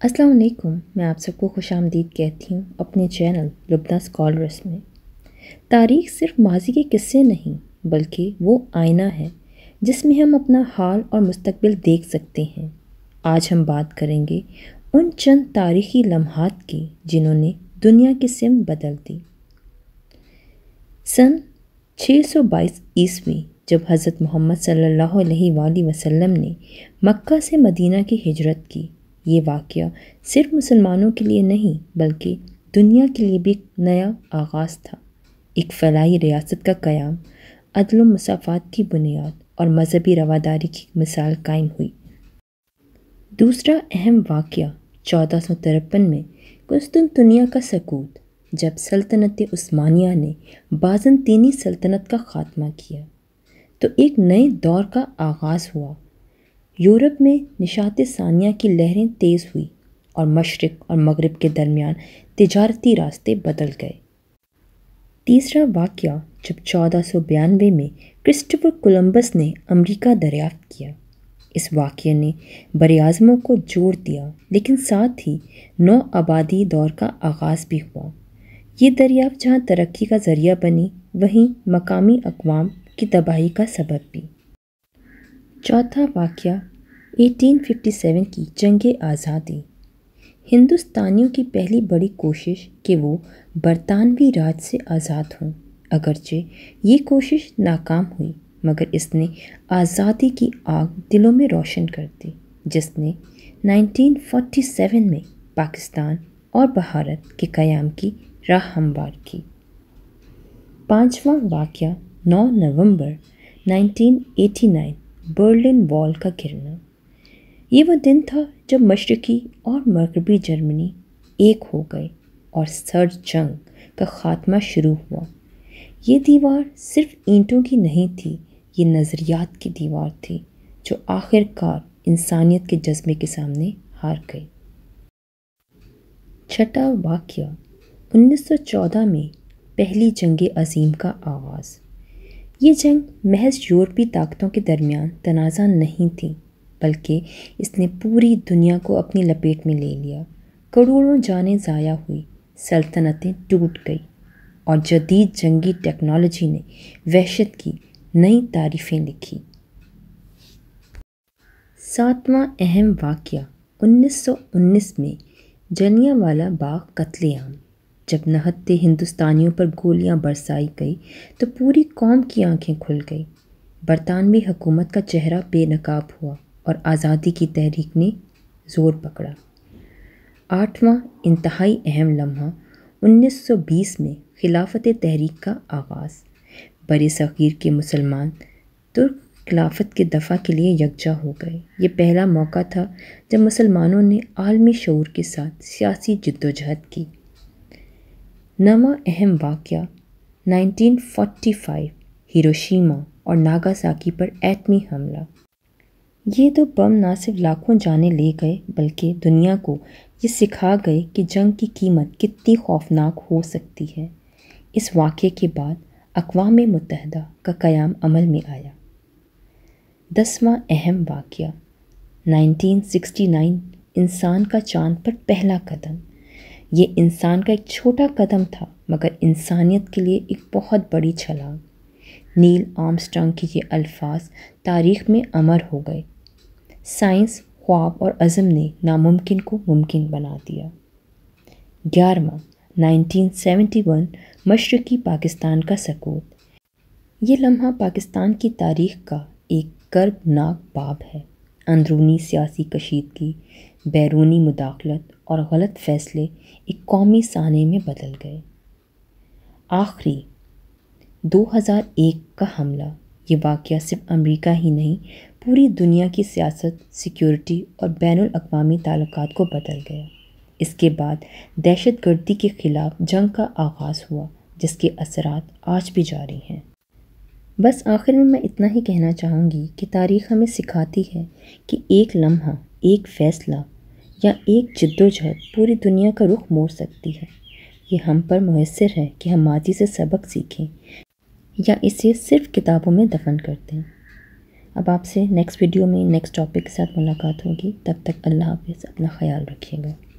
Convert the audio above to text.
السلام علیکم. میں آپ سب کو خوش آمدید کہتی ہوں اپنے چینل لبنہ اسکالرس میں. تاریخ صرف ماضی کے قصے نہیں بلکہ وہ آئینہ ہے جس میں ہم اپنا حال اور مستقبل دیکھ سکتے ہیں. آج ہم بات کریں گے ان چند تاریخی لمحات کی جنہوں نے دنیا کی سمت بدل دی. سن 622 عیسوی جب حضرت محمد صلی اللہ علیہ وآلہ وسلم نے مکہ سے مدینہ کی ہجرت کی، یہ واقعہ صرف مسلمانوں کے لیے نہیں بلکہ دنیا کے لیے بھی ایک نیا آغاز تھا. ایک فلاحی ریاست کا قیام، عدل و مساوات کی بنیاد اور مذہبی رواداری کی مثال قائم ہوئی. دوسرا اہم واقعہ 1453 میں قسطنطنیہ کا سقوط، جب سلطنت عثمانیہ نے بازنطینی سلطنت کا خاتمہ کیا تو ایک نئے دور کا آغاز ہوا. یورپ میں نشاط ثانیہ کی لہریں تیز ہوئی اور مشرق اور مغرب کے درمیان تجارتی راستے بدل گئے. تیسرا واقعہ جب 1492 میں کرسٹوفر کولمبس نے امریکہ دریافت کیا. اس واقعے نے براعظموں کو جوڑ دیا لیکن ساتھ ہی نو آبادی دور کا آغاز بھی ہوا. یہ دریافت جہاں ترقی کا ذریعہ بنی وہیں مقامی اقوام کی تباہی کا سبب بھی. چوتھا واقعہ 1857 کی جنگ آزادی. ہندوستانیوں کی پہلی بڑی کوشش کہ وہ برطانوی راج سے آزاد ہوں. اگرچہ یہ کوشش ناکام ہوئی مگر اس نے آزادی کی آگ دلوں میں روشن کر دی جس نے 1947 میں پاکستان اور بھارت کے قیام کی راہ ہموار کی. پانچواں واقعہ 9 نومبر 1989 برلن وال کا گرنا. یہ وہ دن تھا جب مشرقی اور مغربی جرمنی ایک ہو گئے اور سرد جنگ کا خاتمہ شروع ہوا. یہ دیوار صرف اینٹوں کی نہیں تھی، یہ نظریات کی دیوار تھی جو آخر کار انسانیت کے جذبے کے سامنے ہار گئی. چھٹا واقعہ 1914 میں پہلی جنگ عظیم کا آغاز. یہ جنگ محض یورپی طاقتوں کے درمیان تنازع نہیں تھی بلکہ اس نے پوری دنیا کو اپنی لپیٹ میں لے لیا. کروڑوں جانیں ضائع ہوئی، سلطنتیں ٹوٹ گئی اور جدید جنگی ٹیکنالوجی نے وحشت کی نئی تعریفیں لکھی. ساتواں اہم واقعہ 1919 میں جلیانوالہ باغ قتل عام. جب نہتے ہندوستانیوں پر گولیاں برسائی گئی تو پوری قوم کی آنکھیں کھل گئی. برطانوی حکومت کا چہرہ بے نقاب ہوا اور آزادی کی تحریک نے زور پکڑا. آٹھواں انتہائی اہم لمحہ 1920 میں خلافت تحریک کا آغاز. بر صغیر کے مسلمان ترک خلافت کے دفاع کے لیے یکجا ہو گئے. یہ پہلا موقع تھا جب مسلمانوں نے عالمی شعور کے ساتھ سیاسی جدوجہد کی. نواں اہم واقعہ 1945 ہیروشیما اور ناگاساکی پر ایٹمی حملہ. یہ دو بم نہ صرف لاکھوں جانیں لے گئے بلکہ دنیا کو یہ سکھا گئے کہ جنگ کی قیمت کتنی خوفناک ہو سکتی ہے. اس واقعے کے بعد اقوام متحدہ کا قیام عمل میں آیا. 10واں اہم واقعہ 1969 انسان کا چاند پر پہلا قدم. یہ انسان کا ایک چھوٹا قدم تھا مگر انسانیت کے لیے ایک بہت بڑی چھلانگ. نیل آرمسٹرانگ کے یہ الفاظ تاریخ میں امر ہو گئے. سائنس، خواب اور عزم نے ناممکن کو ممکن بنا دیا. 11واں 1971 مشرقی پاکستان کا سقوط. یہ لمحہ پاکستان کی تاریخ کا ایک کربناک باب ہے. اندرونی سیاسی کشیدگی، بیرونی مداخلت اور غلط فیصلے ایک قومی سانحے میں بدل گئے. آخری 2001 کا حملہ. یہ واقعہ صرف امریکہ ہی نہیں پوری دنیا کی سیاست، سیکیورٹی اور بین الاقوامی تعلقات کو بدل گیا. اس کے بعد دہشت گردی کے خلاف جنگ کا آغاز ہوا جس کے اثرات آج بھی جاری ہیں. بس آخر میں اتنا ہی کہنا چاہوں گی کہ تاریخ ہمیں سکھاتی ہے کہ ایک لمحہ، ایک فیصلہ یا ایک جدوجہد پوری دنیا کا رخ موڑ سکتی ہے. یہ ہم پر منحصر ہے کہ ہم ماضی سے سبق سیکھیں یا اسے صرف کتابوں میں دفن کر دیں. اب آپ سے نیکسٹ ویڈیو میں نیکسٹ ٹاپک کے ساتھ ملاقات ہوگی، تب تک اللہ حافظ، اپنا خیال رکھیے گا۔